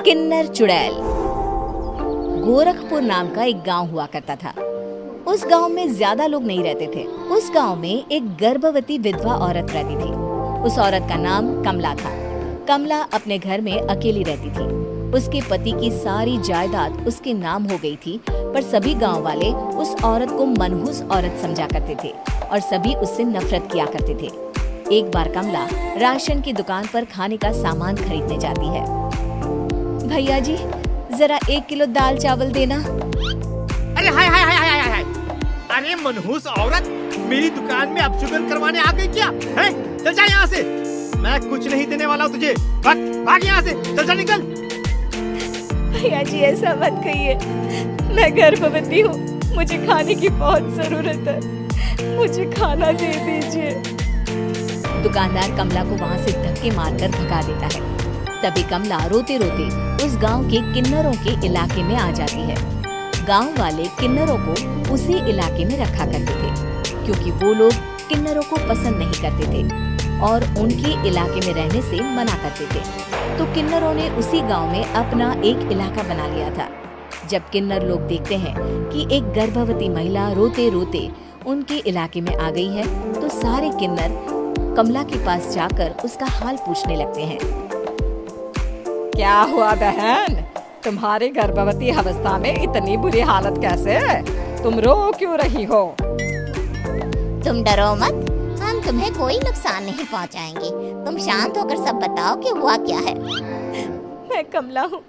किन्नर चुड़ैल। गोरखपुर नाम का एक गांव हुआ करता था। उस गांव में ज्यादा लोग नहीं रहते थे। उस गांव में एक गर्भवती विधवा औरत रहती थी। उस औरत का नाम कमला था। कमला अपने घर में अकेली रहती थी। उसके पति की सारी जायदाद उसके नाम हो गई थी, पर सभी गांव वाले उस औरत को मनहूस औरत समझा करते थे और सभी उससे नफरत किया करते थे। एक बार कमला राशन की दुकान पर खाने का सामान खरीदने जाती है। भैया जी, जरा 1 किलो दाल चावल देना। अरे हाय हाय हाय हाय हाय, अरे मनहूस औरत, मेरी दुकान में अपशुगन करवाने आ गई क्या? है? चल जा यहाँ से, मैं कुछ नहीं देने वाला हूँ तुझे। भाग भाग यहाँ से, चल जा निकल। भैया जी, ऐसा मत कहिए, मैं गर्भवती हूँ, मुझे खाने की बहुत जरूरत है, मुझे खाना दे दीजिए। दुकानदार कमला को वहाँ से धक्के मारकर भगा देता है। तभी कमला रोते रोते उस गांव के किन्नरों के इलाके में आ जाती है। गांव वाले किन्नरों को उसी इलाके में रखा करते थे, क्योंकि वो लोग किन्नरों को पसंद नहीं करते थे और उनके इलाके में रहने से मना करते थे। तो किन्नरों ने उसी गांव में अपना एक इलाका बना लिया था। जब किन्नर लोग देखते हैं कि एक गर्भवती महिला रोते रोते उनके इलाके में आ गई है, तो सारे किन्नर कमला के पास जाकर उसका हाल पूछने लगते हैं। क्या हुआ बहन, तुम्हारी गर्भवती अवस्था में इतनी बुरी हालत कैसे है? तुम रो क्यों रही हो? तुम डरो मत, हम तुम्हें कोई नुकसान नहीं पहुंचाएंगे। तुम शांत होकर सब बताओ कि हुआ क्या है। मैं कमला हूँ,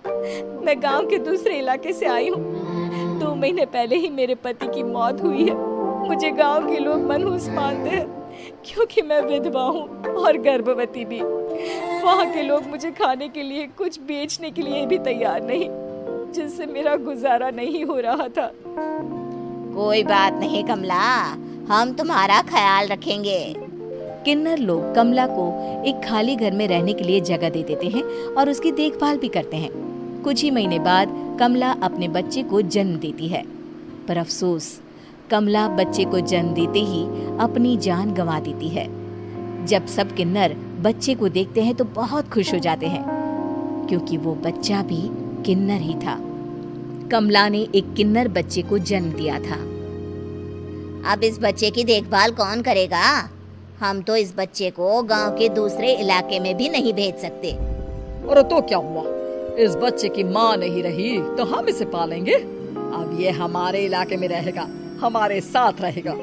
मैं गांव के दूसरे इलाके से आई हूँ। 2 महीने पहले ही मेरे पति की मौत हुई है। मुझे गांव के लोग मनहूस मानते हैं, क्योंकि मैं विधवा हूँ और गर्भवती भी। वहाँ के लोग मुझे खाने के लिए कुछ बेचने के लिए भी तैयार नहीं, जिससे मेरा गुजारा नहीं हो रहा था। कोई बात नहीं कमला, हम तुम्हारा ख्याल रखेंगे। किन्नर लोग कमला को एक खाली घर में रहने के लिए जगह दे देते हैं और उसकी देखभाल भी करते हैं। कुछ ही महीने बाद कमला अपने बच्चे को जन्म देती है, पर अफसोस, कमला बच्चे को जन्म देते ही अपनी जान गंवा देती है। जब सब किन्नर बच्चे को देखते हैं तो बहुत खुश हो जाते हैं, क्योंकि वो बच्चा भी किन्नर ही था। कमला ने एक किन्नर बच्चे को जन्म दिया था। अब इस बच्चे की देखभाल कौन करेगा? हम तो इस बच्चे को गांव के दूसरे इलाके में भी नहीं भेज सकते। और तो क्या हुआ, इस बच्चे की माँ नहीं रही तो हम इसे पालेंगे। अब ये हमारे इलाके में रहेगा, हमारे साथ रहेगा।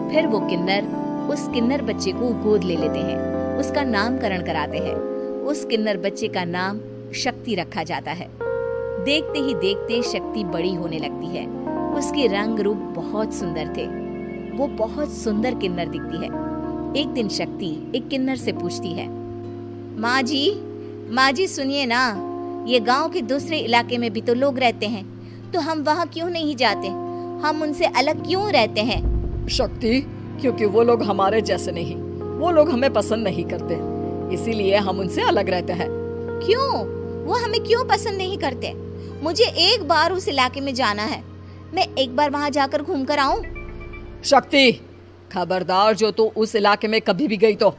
फिर वो किन्नर उस किन्नर बच्चे को गोद ले लेते हैं, उसका नामकरण कराते हैं। उस किन्नर बच्चे का नाम शक्ति रखा जाता है। देखते ही देखते शक्ति बड़ी होने लगती है। उसके रंग रूप बहुत सुंदर थे। वो बहुत सुंदर किन्नर दिखती है। एक दिन शक्ति एक किन्नर से पूछती है, माँ जी सुनिए ना, ये गांव के दूसरे इलाके में भी तो लोग रहते हैं, तो हम वहाँ क्यों नहीं जाते? हम उनसे अलग क्यों रहते हैं? शक्ति, क्योंकि वो लोग हमारे जैसे नहीं, वो लोग हमें पसंद नहीं करते, इसीलिए हम उनसे अलग रहते हैं। क्यों? वो हमें क्यों पसंद नहीं करते? मुझे एक बार उस इलाके में जाना है, मैं एक बार वहाँ जाकर घूम कर आऊं। शक्ति, खबरदार, जो तू उस इलाके में कभी भी गई तो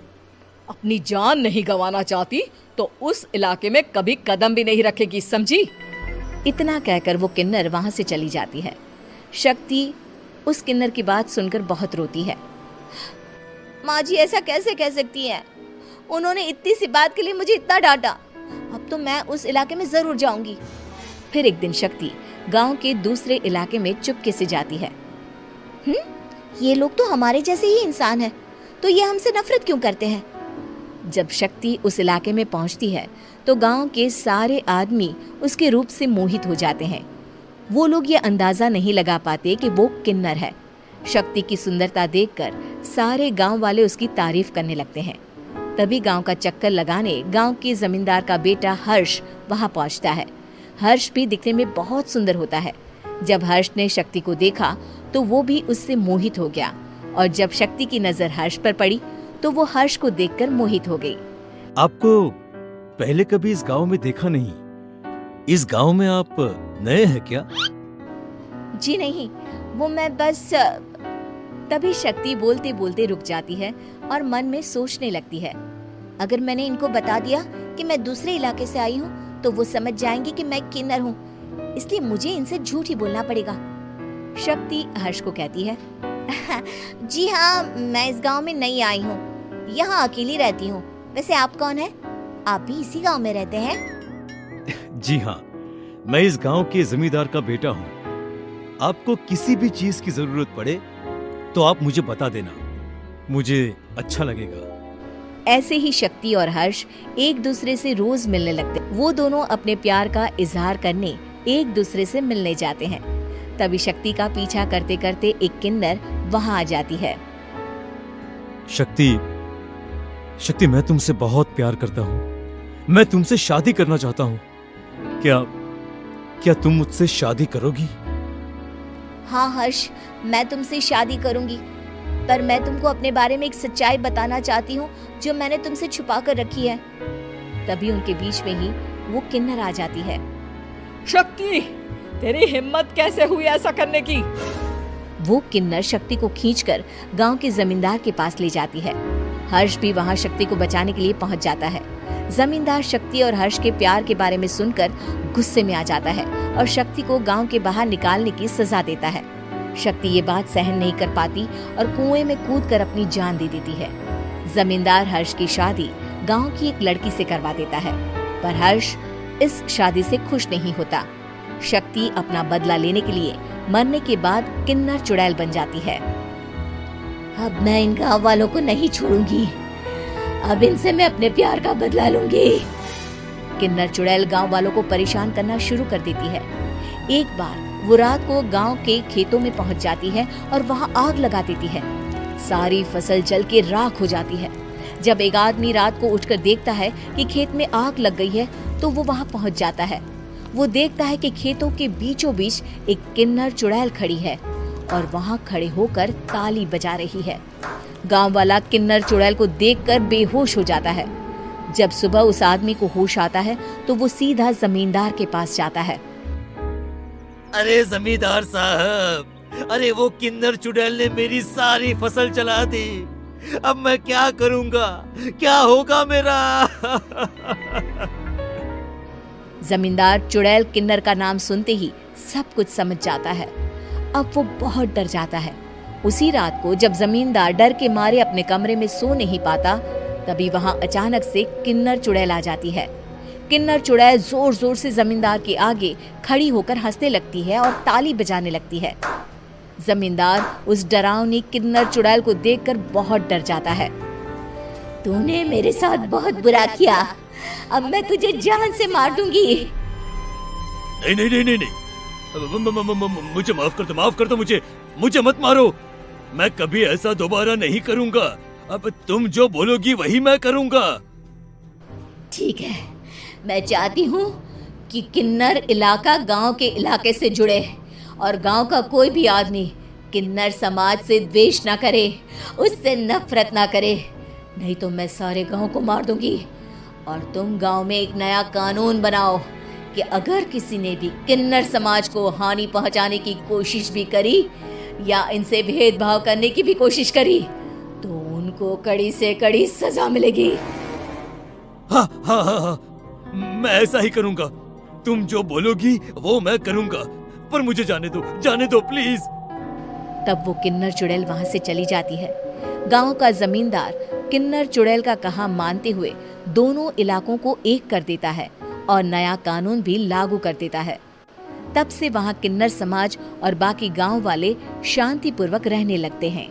अपनी जान नहीं गंवाना चाहती तो उस इलाके में कभी कदम भी नहीं रखेगी, समझी? इतना कहकर वो किन्नर वहाँ से चली जाती है। शक्ति उस किन्नर की बात सुनकर बहुत रोती है। माँ जी, ऐसा कैसे कह सकती हैं? उन्होंने इतनी सी बात के लिए मुझे इतना डांटा। अब तो मैं उस इलाके में जरूर जाऊंगी। फिर एक दिन शक्ति गांव के दूसरे इलाके में चुपके से जाती है। ये लोग तो हमारे जैसे ही इंसान हैं, तो ये हमसे नफरत क्यों करते हैं? जब शक्ति उस इलाके में पहुंचती है तो गांव के सारे आदमी उसके रूप से मोहित हो जाते हैं। वो लोग ये अंदाजा नहीं लगा पाते कि वो किन्नर है। शक्ति की सुंदरता देखकर सारे गांव वाले उसकी तारीफ करने लगते हैं। तभी गांव का चक्कर लगाने गांव के जमींदार का बेटा हर्ष वहां पहुंचता है। हर्ष भी दिखने में बहुत सुंदर होता है। जब हर्ष ने शक्ति को देखा तो वो भी उससे मोहित हो गया, और जब शक्ति की नजर हर्ष पर पड़ी तो वो हर्ष को देखकर मोहित हो गई। आपको पहले कभी इस गांव में देखा नहीं। इस गांव में आप नए हैं क्या? जी नहीं, वो मैं बस। तभी शक्ति बोलते बोलते रुक जाती है और मन में सोचने लगती है, अगर मैंने इनको बता दिया कि मैं दूसरे इलाके से आई हूँ तो वो समझ जाएंगे कि मैं किन्नर हूँ, इसलिए मुझे इनसे झूठ ही बोलना पड़ेगा। शक्ति हर्ष को कहती है, जी हाँ, मैं इस गांव में नई आई हूँ, यहाँ अकेली रहती हूँ। वैसे आप कौन है? आप भी इसी गांव में रहते हैं? जी हाँ, मैं इस गांव के जमींदार का बेटा हूँ। आपको किसी भी चीज की जरूरत पड़े तो आप मुझे बता देना, मुझे अच्छा लगेगा। ऐसे ही शक्ति और हर्ष एक दूसरे से रोज मिलने लगते। वो दोनों अपने प्यार का इजहार करने एक दूसरे से मिलने जाते हैं। तभी शक्ति का पीछा करते करते एक किन्नर वहां आ जाती है। शक्ति, मैं तुमसे बहुत प्यार करता हूँ। मैं तुमसे शादी करना चाहता हूँ। क्या तुम मुझसे शादी करोगी? हाँ हर्ष, मैं तुमसे शादी करूंगी, पर मैं तुमको अपने बारे में एक सच्चाई बताना चाहती हूँ जो मैंने तुमसे छुपा कर रखी है। तभी उनके बीच में ही वो किन्नर आ जाती है। शक्ति, तेरी हिम्मत कैसे हुई ऐसा करने की? वो किन्नर शक्ति को खींचकर गांव के जमींदार के पास ले जाती है। हर्ष भी वहां शक्ति को बचाने के लिए पहुंच जाता है। जमींदार शक्ति और हर्ष के प्यार के बारे में सुनकर गुस्से में आ जाता है और शक्ति को गांव के बाहर निकालने की सजा देता है। शक्ति ये बात सहन नहीं कर पाती और कुएं में कूदकर अपनी जान दे देती है। जमींदार हर्ष की शादी गांव की एक लड़की से करवा देता है, पर हर्ष इस शादी से खुश नहीं होता। शक्ति अपना बदला लेने के लिए मरने के बाद किन्नर चुड़ैल बन जाती है। अब मैं इन गांव वालों को नहीं छोड़ूंगी, अब इनसे मैं अपने प्यार का बदला लूंगी। किन्नर चुड़ैल गांव वालों को परेशान करना शुरू कर देती है। एक बार वो रात को गांव के खेतों में पहुंच जाती है और वहां आग लगा देती है। सारी फसल जल के राख हो जाती है। जब एक आदमी रात को उठकर देखता है कि खेत में आग लग गई है तो वो वहां पहुंच जाता है। वो देखता है कि खेतों के बीचों बीच एक किन्नर चुड़ैल खड़ी है और वहां खड़े होकर ताली बजा रही है। गांव वाला किन्नर चुड़ैल को देखकर बेहोश हो जाता है। जब सुबह उस आदमी को होश आता है तो वो सीधा जमींदार के पास जाता है। अरे जमींदार साहब, अरे वो किन्नर चुड़ैल ने मेरी सारी फसल जला दी। अब मैं क्या करूंगा? क्या होगा मेरा? जमींदार चुड़ैल किन्नर का नाम सुनते ही सब कुछ समझ जाता है। अब वो बहुत डर जाता है। उसी रात को जब जमींदार डर के मारे अपने कमरे में सो नहीं पाता, तभी वहां अचानक से किन्नर चुड़ैल आ जाती है। किन्नर चुड़ैल जोर जोर से जमींदार के आगे खड़ी होकर हंसने लगती है और ताली बजाने लगती है। जमींदार उस डरावनी किन्नर चुड़ैल को देखकर बहुत डर जाता है। तूने मेरे साथ बहुत बुरा किया, अब मैं तुझे जान से मार दूंगी। नहीं नहीं नहीं नहीं नहीं, मुझे माफ कर दो, मुझे मत मारो। मैं कभी ऐसा दोबारा नहीं करूंगा। अब तुम जो बोलोगी वही मैं करूंगा। ठीक है, मैं चाहती हूँ कि किन्नर इलाका गांव के इलाके से जुड़े और गांव का कोई भी आदमी किन्नर समाज से द्वेष ना करे, उससे नफरत ना करे, नहीं तो मैं सारे गांव को मार दूंगी। और तुम गांव में एक नया कानून बनाओ कि अगर किसी ने भी किन्नर समाज को हानि पहुंचाने की कोशिश भी करी या इनसे भेदभाव करने की भी कोशिश करी तो उनको कड़ी से कड़ी सजा मिलेगी। हाँ हाँ हाँ हाँ, मैं ऐसा ही करूंगा। तुम जो बोलोगी वो मैं करूंगा, पर मुझे जाने दो प्लीज। तब वो किन्नर चुड़ैल वहां से चली जाती है। गांव का जमींदार किन्नर चुड़ैल का कहा मानते हुए दोनों इलाकों को एक कर देता है और नया कानून भी लागू कर देता है। तब से वहां किन्नर समाज और बाकी गांव वाले शांतिपूर्वक रहने लगते हैं।